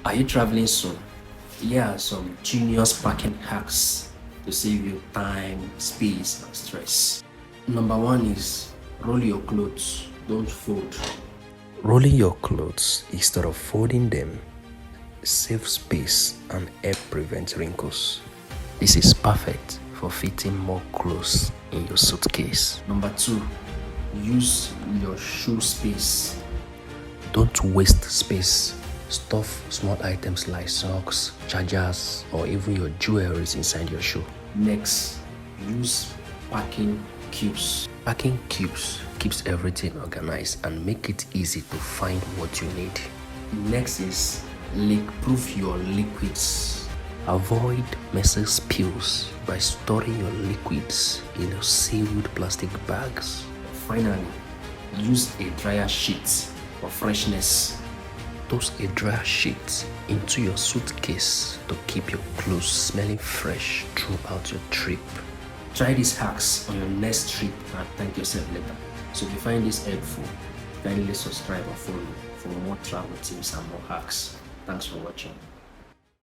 Are you traveling soon? Here are some genius packing hacks to save you time, space, and stress. Number one is roll your clothes, don't fold. Rolling your clothes instead of folding them saves space and help prevent wrinkles. This is perfect for fitting more clothes in your suitcase. Number two, use your shoe space. Don't waste space. Stuff small items like socks, chargers, or even your jewelry inside your shoe. Next, use packing cubes. Packing cubes keeps everything organized and make it easy to find what you need. Next is leak-proof your liquids. Avoid messy spills by storing your liquids in sealed plastic bags. Finally, use a dryer sheet for freshness. Toss a dryer sheet into your suitcase to keep your clothes smelling fresh throughout your trip. Try these hacks on your next trip and thank yourself later. So if you find this helpful, kindly subscribe or follow for more travel tips and more hacks. Thanks for watching.